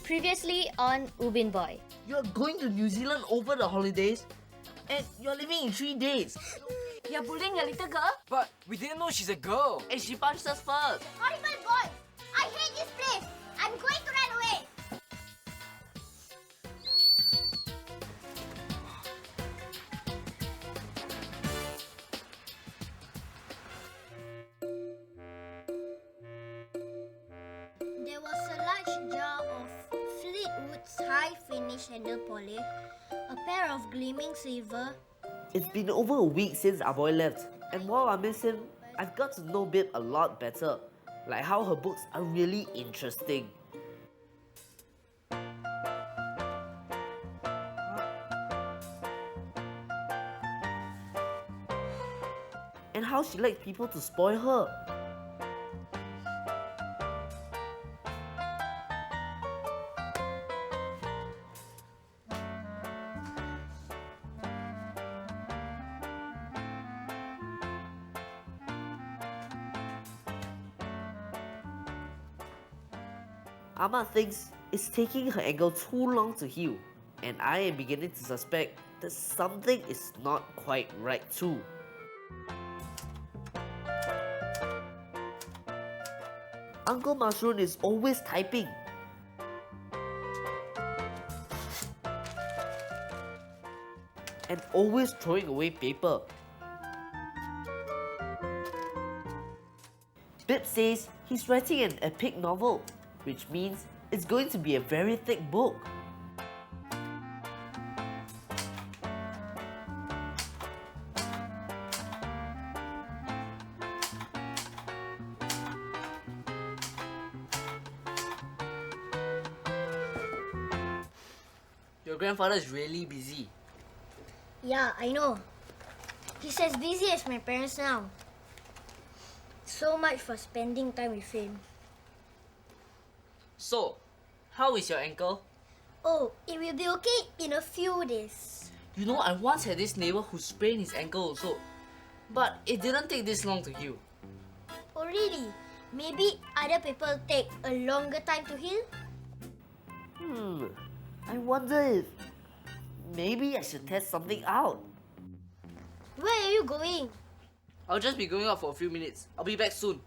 Previously on Ubin Boy. You're going to New Zealand over the holidays? And you're leaving in 3 days. You're bullying a little girl? But we didn't know she's a girl. And she punched us first. Horrible boys! I hate this place! I'm going to run away! There was a large jar of Fleetwood's high finish handle polish, a pair of gleaming silver. It's been over a week since our boy left, and while I miss him, I've got to know Bib a lot better, like how her books are really interesting. And how she likes people to spoil her. Amma thinks it's taking her ankle too long to heal, and I am beginning to suspect that something is not quite right too. Uncle Mushroom is always typing. And always throwing away paper. Bib says he's writing an epic novel, which means it's going to be a very thick book. Your grandfather is really busy. Yeah, I know. He's as busy as my parents now. So much for spending time with him. So, how is your ankle? Oh, it will be okay in a few days. You know, I once had this neighbor who sprained his ankle also. But it didn't take this long to heal. Oh really? Maybe other people take a longer time to heal? I wonder if maybe I should test something out. Where are you going? I'll just be going out for a few minutes. I'll be back soon.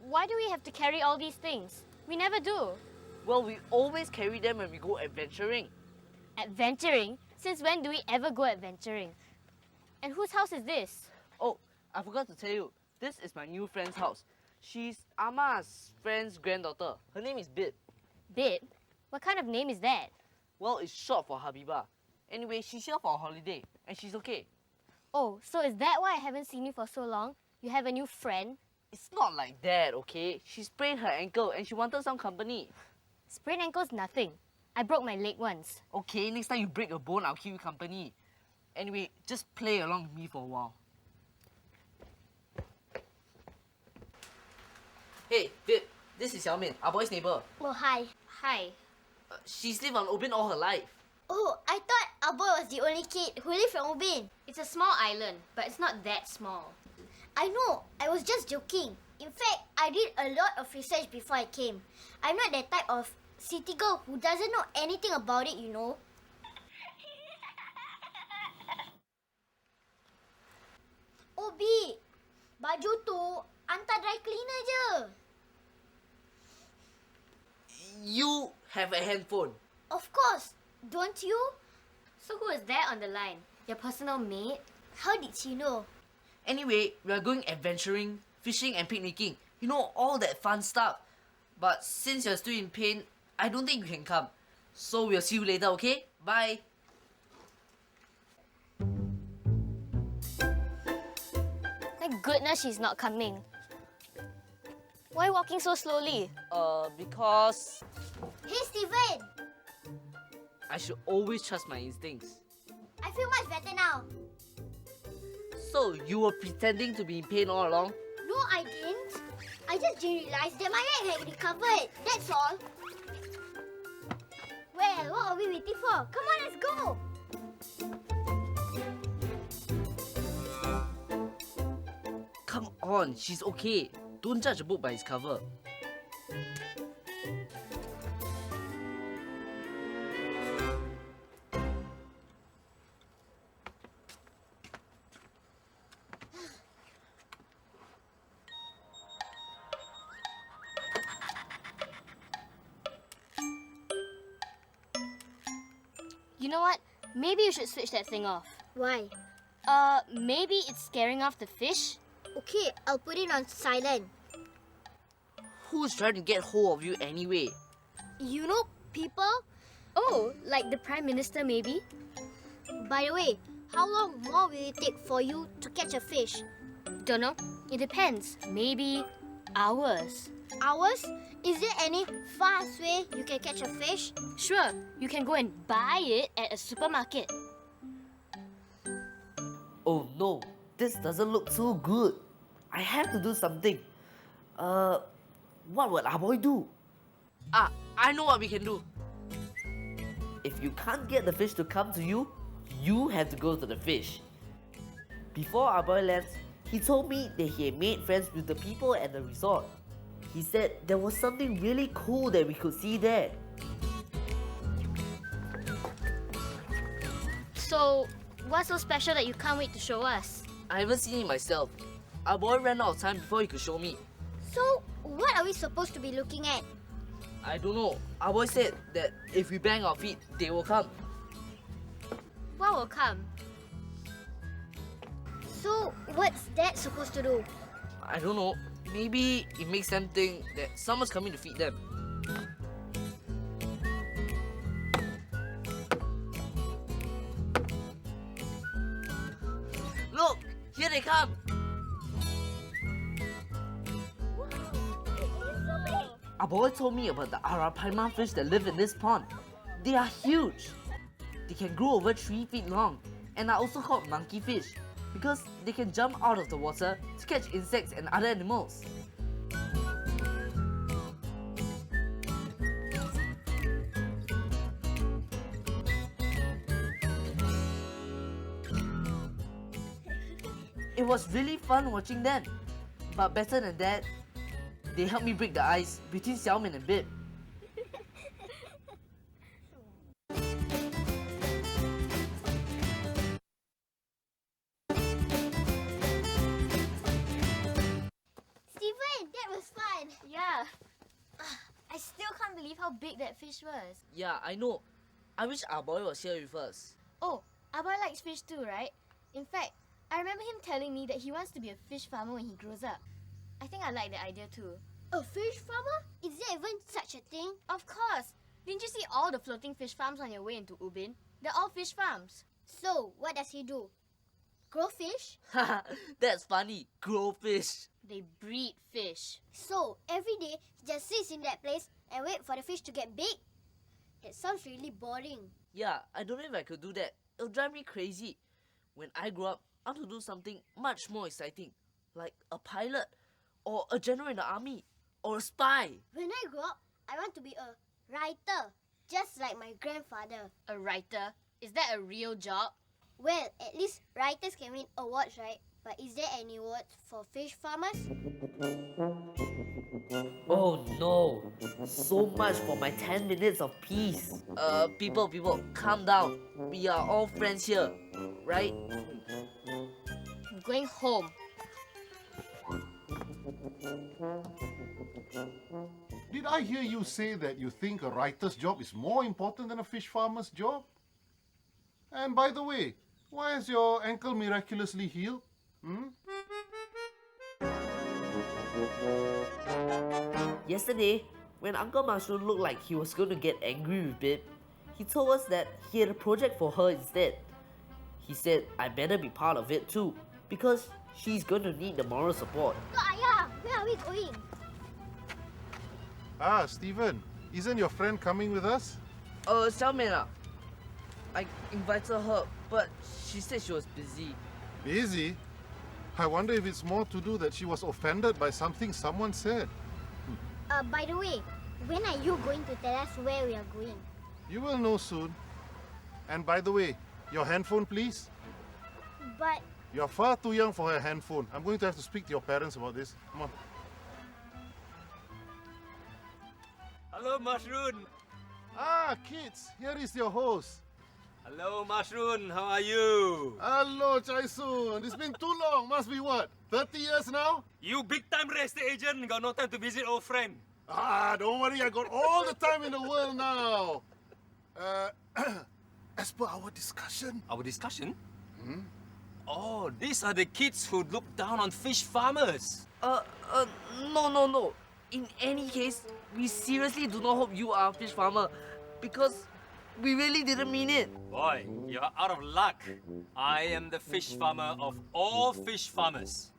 Why do we have to carry all these things? We never do. Well, we always carry them when we go adventuring. Adventuring? Since when do we ever go adventuring? And whose house is this? Oh, I forgot to tell you, this is my new friend's house. She's Amma's friend's granddaughter. Her name is Bib. Bib? What kind of name is that? Well, it's short for Habiba. Anyway, she's here for a holiday, and she's okay. Oh, so is that why I haven't seen you for so long? You have a new friend? It's not like that, okay? She sprained her ankle and she wanted some company. Sprained ankle's nothing. I broke my leg once. Okay, next time you break a bone, I'll keep you company. Anyway, just play along with me for a while. Hey, Bib, this is Xiaomin, our boy's neighbor. Oh hi. Hi. She's lived on Ubin all her life. Oh, I thought our boy was the only kid who lived on Ubin. It's a small island, but it's not that small. I know, I was just joking. In fact, I did a lot of research before I came. I'm not that type of city girl who doesn't know anything about it, you know. Oh, B, baju tu hantar dry cleaner je. You have a handphone. Of course, don't you? So who is that on the line? Your personal maid? How did she know? Anyway, we are going adventuring, fishing and picnicking. You know, all that fun stuff. But since you're still in pain, I don't think you can come. So we'll see you later, okay? Bye. Thank goodness she's not coming. Why walking so slowly? Because Hey, Steven! I should always trust my instincts. I feel much better now. So you were pretending to be in pain all along? No, I didn't. I just didn't realize that my leg had recovered. That's all. Well, what are we waiting for? Come on, let's go! Come on, she's okay. Don't judge a book by its cover. You know what? Maybe you should switch that thing off. Why? Maybe it's scaring off the fish? Okay, I'll put it on silent. Who's trying to get hold of you anyway? You know, people? Oh, like the Prime Minister maybe? By the way, how long more will it take for you to catch a fish? Don't know. It depends. Maybe hours. Hours? Is there any fast way you can catch a fish? Sure, you can go and buy it at a supermarket. Oh no, this doesn't look too good. I have to do something. What would our boy do? Ah, I know what we can do. If you can't get the fish to come to you, you have to go to the fish. Before our boy lands, he told me that he had made friends with the people at the resort. He said there was something really cool that we could see there. So, what's so special that you can't wait to show us? I haven't seen it myself. Our boy ran out of time before he could show me. So, what are we supposed to be looking at? I don't know. Our boy said that if we bang our feet, they will come. What will come? So, what's that supposed to do? I don't know. Maybe it makes them think that someone's coming to feed them. Look! Here they come! Our boy told me about the arapaima fish that live in this pond. They are huge. They can grow over 3 feet long and are also called monkey fish because they can jump out of the water to catch insects and other animals. It was really fun watching them. But better than that, they helped me break the ice between Xiaomin and Bib. Steven, that was fun. Yeah. I still can't believe how big that fish was. Yeah, I know. I wish our boy was here with us. Oh, our boy likes fish too, right? In fact, I remember him telling me that he wants to be a fish farmer when he grows up. I think I like the idea too. A fish farmer? Is there even such a thing? Of course! Didn't you see all the floating fish farms on your way into Ubin? They're all fish farms. So, what does he do? Grow fish? Haha, that's funny. Grow fish. They breed fish. So, every day he just sits in that place and wait for the fish to get big? That sounds really boring. Yeah, I don't know if I could do that. It'll drive me crazy. When I grow up, I want to do something much more exciting. Like a pilot, or a general in the army, or a spy. When I grow up, I want to be a writer, just like my grandfather. A writer? Is that a real job? Well, at least writers can win awards, right? But is there any awards for fish farmers? Oh no, so much for my 10 minutes of peace. People, calm down. We are all friends here, right? I'm going home. Did I hear you say that you think a writer's job is more important than a fish farmer's job? And by the way, why is your ankle miraculously healed? Yesterday, When Uncle Mushroom looked like he was going to get angry with Bib, he told us that he had a project for her instead. He said I better be part of it too, because she's going to need the moral support. So, Ayah, where are we going? Ah, Stephen, isn't your friend coming with us? Xiaomin, I invited her, but she said she was busy. Busy? I wonder if it's more to do that she was offended by something someone said. By the way, when are you going to tell us where we are going? You will know soon. And by the way, your handphone, please. But You're far too young for her handphone. I'm going to have to speak to your parents about this. Come on. Hello, Mushroom. Ah, kids, here is your host. Hello, Mushroom. How are you? Hello, Chai Soon. It's been too long. Must be what, 30 years now? You big-time real estate agent. Got no time to visit old friend. Ah, don't worry. I got all the time in the world now. As per our discussion. Our discussion? Oh, these are the kids who look down on fish farmers. No. In any case, we seriously do not hope you are a fish farmer, because we really didn't mean it. Boy, you're out of luck. I am the fish farmer of all fish farmers.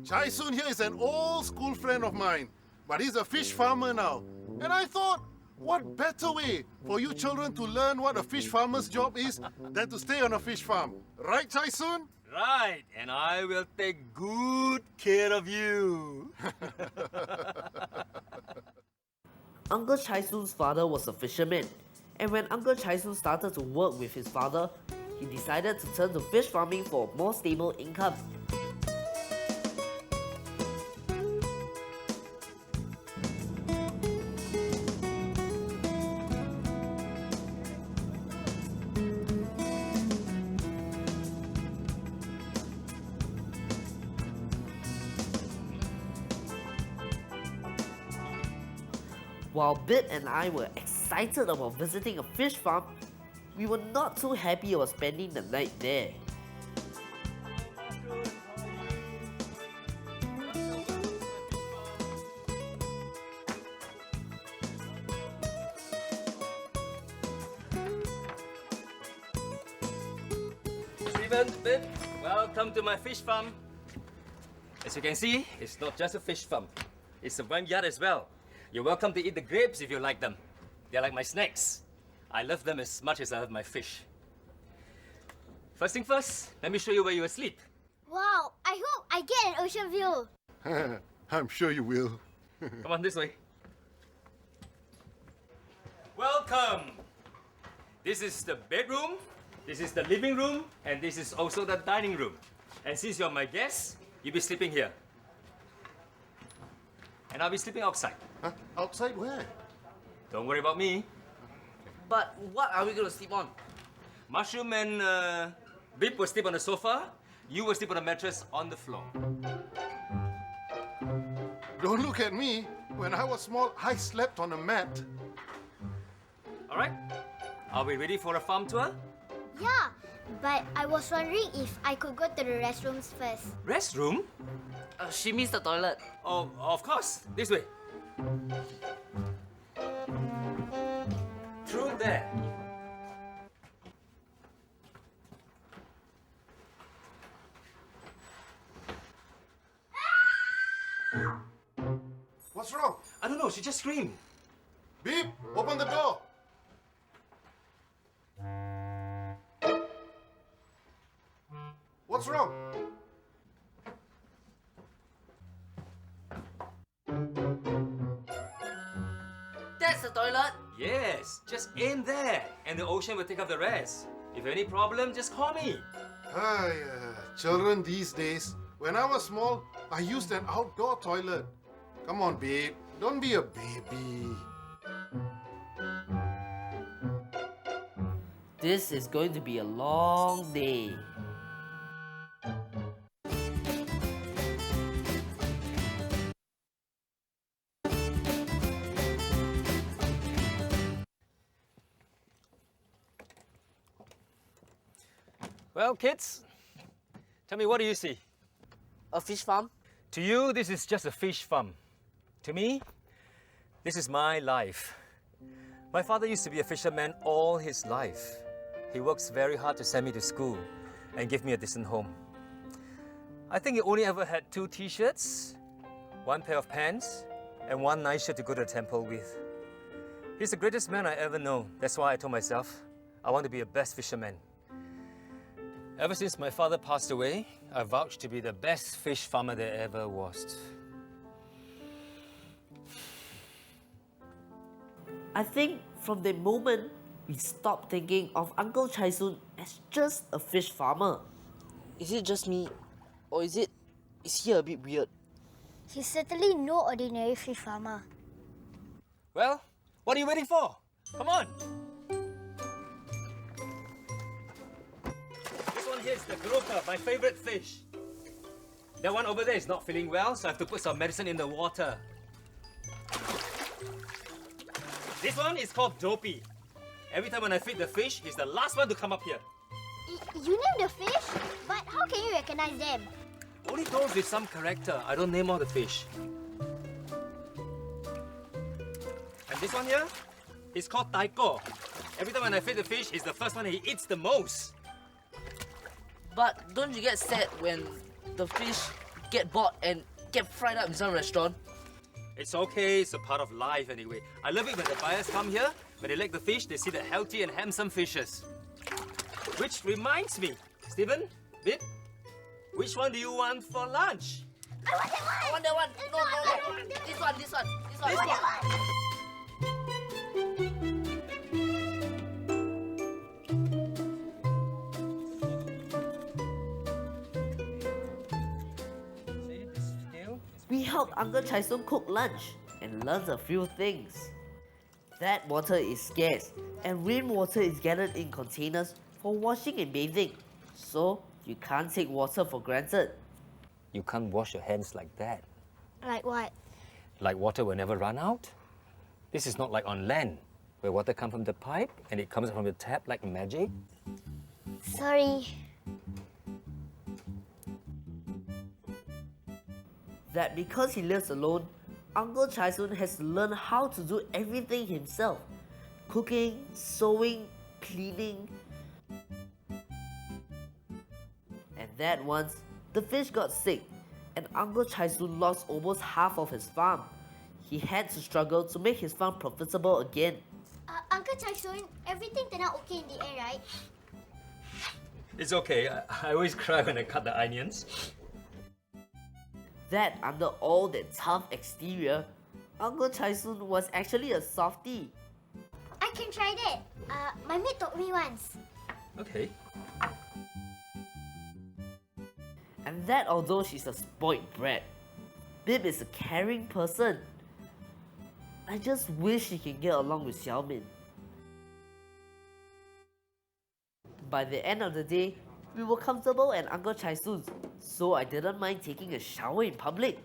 Chai Soon here is an old school friend of mine, but he's a fish farmer now. And I thought, what better way for you children to learn what a fish farmer's job is than to stay on a fish farm? Right, Chai Soon? Right, and I will take good care of you. Uncle Chai Soon's father was a fisherman, and when Uncle Chai Soon started to work with his father, he decided to turn to fish farming for a more stable income. While Bib and I were excited about visiting a fish farm, we were not too happy about spending the night there. Steven, Bib, welcome to my fish farm. As you can see, it's not just a fish farm. It's a vineyard as well. You're welcome to eat the grapes if you like them. They're like my snacks. I love them as much as I love my fish. First thing first, let me show you where you asleep. wow, I hope I get an ocean view. I'm sure you will. Come on, this way. Welcome! This is the bedroom, this is the living room, and this is also the dining room. And since you're my guest, you'll be sleeping here. And I'll be sleeping outside. Huh? Outside where? Don't worry about me. But what are we going to sleep on? Mushroom and Bib will sleep on the sofa. You will sleep on the mattress on the floor. Don't look at me. When I was small, I slept on a mat. All right? Are we ready for a farm tour? Yeah, but I was wondering if I could go to the restrooms first. Restroom? She means the toilet. Oh, of course. This way. Through there. What's wrong? I don't know, she just screamed. Bib, open the door. What's wrong? That's the toilet. Yes, just aim there, and the ocean will take up the rest. If any problem, just call me. Children these days. When I was small, I used an outdoor toilet. Come on, babe. Don't be a baby. This is going to be a long day. Well, kids, tell me, what do you see? A fish farm? To you, this is just a fish farm. To me, This is my life. My father used to be a fisherman all his life. He works very hard to send me to school and give me a decent home. I think he only ever had 2 t-shirts, 1 pair of pants, and 1 nice shirt to go to the temple with. He's the greatest man I ever know. That's why I told myself, I want to be a best fisherman. Ever since my father passed away, I vowed to be the best fish farmer there ever was. I think from the moment we stopped thinking of Uncle Chai Soon as just a fish farmer. Is it just me? Or is he a bit weird? He's certainly no ordinary fish farmer. Well, what are you waiting for? Come on! This one here is the grouper, my favorite fish. That one over there is not feeling well, so I have to put some medicine in the water. This one is called Dopey. Every time when I feed the fish, he's the last one to come up here. You name the fish? But how can you recognize them? Only those with some character. I don't name all the fish. And this one here, he's called Taiko. Every time when I feed the fish, he's the first one he eats the most. But don't you get sad when the fish get bought and get fried up in some restaurant? It's okay, it's a part of life anyway. I love it when the buyers come here, when they like the fish, they see the healthy and handsome fishes. Which reminds me, Stephen, Bib, which one do you want for lunch? I want that one! No. This one. This one. See, this scale? We helped Uncle Chai Soon cook lunch and learned a few things. That water is scarce and rainwater is gathered in containers for washing and bathing. So you can't take water for granted. You can't wash your hands like that. Like what? Like water will never run out. This is not like on land, where water comes from the pipe and it comes from the tap like magic. Sorry. That because he lives alone, Uncle Chai Soon has to learn how to do everything himself. Cooking, sewing, cleaning. And that once, the fish got sick and Uncle Chai Soon lost almost half of his farm. He had to struggle to make his farm profitable again. Uncle Chai Soon, everything turned out okay in the end, right? It's okay. I always cry when I cut the onions. That under all that tough exterior, Uncle Chai Soon was actually a softie. I can try that. My maid taught me once. Okay. And that although she's a spoiled brat, Bib is a caring person. I just wish she can get along with Xiaomin. By the end of the day, we were comfortable at Uncle Chai Soon's, so I didn't mind taking a shower in public.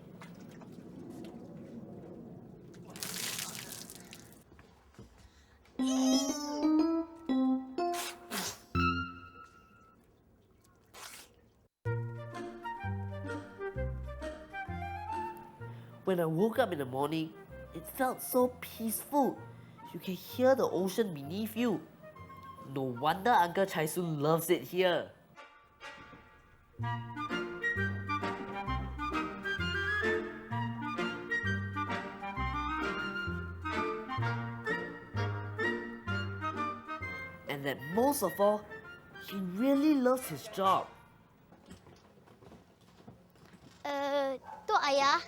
When I woke up in the morning, it felt so peaceful. You can hear the ocean beneath you. No wonder Uncle Chai Soon loves it here. And that most of all, he really loves his job. Tok Ayah,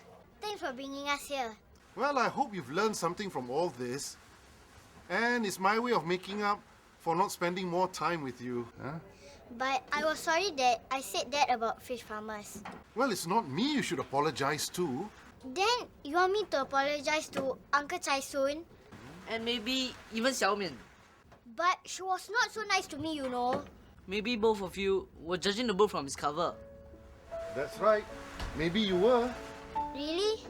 thanks for bringing us here. Well, I hope you've learned something from all this. And it's my way of making up for not spending more time with you. Huh? But I was sorry that I said that about fish farmers. Well, it's not me you should apologize to. Then you want me to apologize to Uncle Chai Soon? And maybe even Xiaomin. But she was not so nice to me, you know. Maybe both of you were judging the book from its cover. That's right. Maybe you were. Really?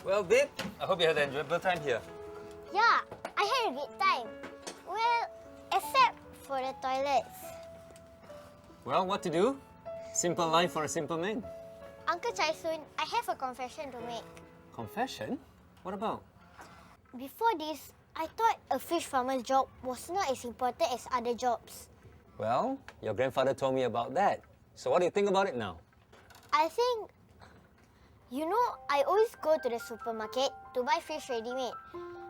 Well, Bib, I hope you had an enjoyable time here. Yeah, I had a great time. Well, except for the toilets. Well, what to do? Simple life for a simple man. Uncle Chai Soon, I have a confession to make. Confession? What about? Before this, I thought a fish farmer's job was not as important as other jobs. Well, your grandfather told me about that. So what do you think about it now? I think, I always go to the supermarket to buy fish ready-made.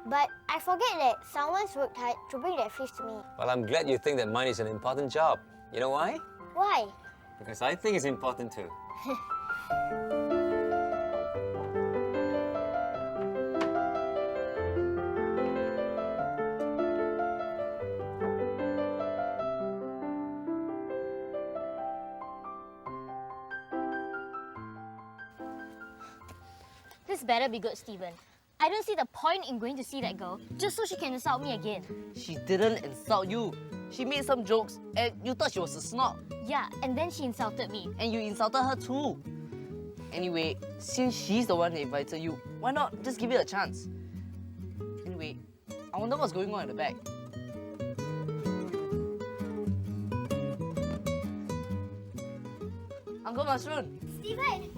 But I forget that someone's worked hard to bring that fish to me. Well, I'm glad you think that mine is an important job. You know why? Why? Because I think it's important too. This better be good, Stephen. I don't see the point in going to see that girl just so she can insult me again. She didn't insult you. She made some jokes and you thought she was a snob. Yeah, and then she insulted me. And you insulted her too. Anyway, since she's the one who invited you, why not just give it a chance? Anyway, I wonder what's going on at the back. Uncle Masroon. Steven!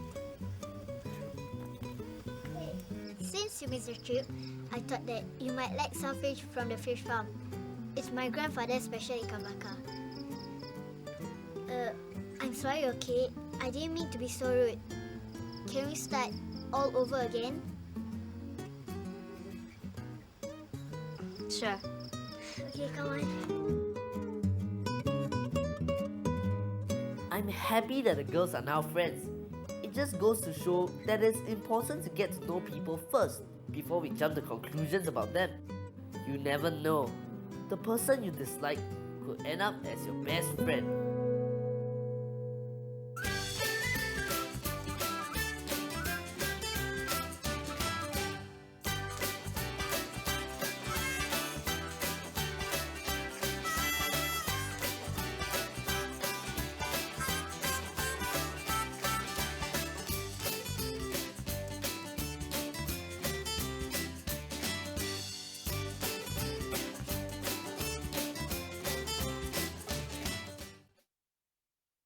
Since you missed the trip, I thought that you might like some fish from the fish farm. It's my grandfather's special ikan bakar. I'm sorry, okay? I didn't mean to be so rude. Can we start all over again? Sure. Okay, come on. I'm happy that the girls are now friends. It just goes to show that it's important to get to know people first before we jump to conclusions about them. You never know. The person you dislike could end up as your best friend.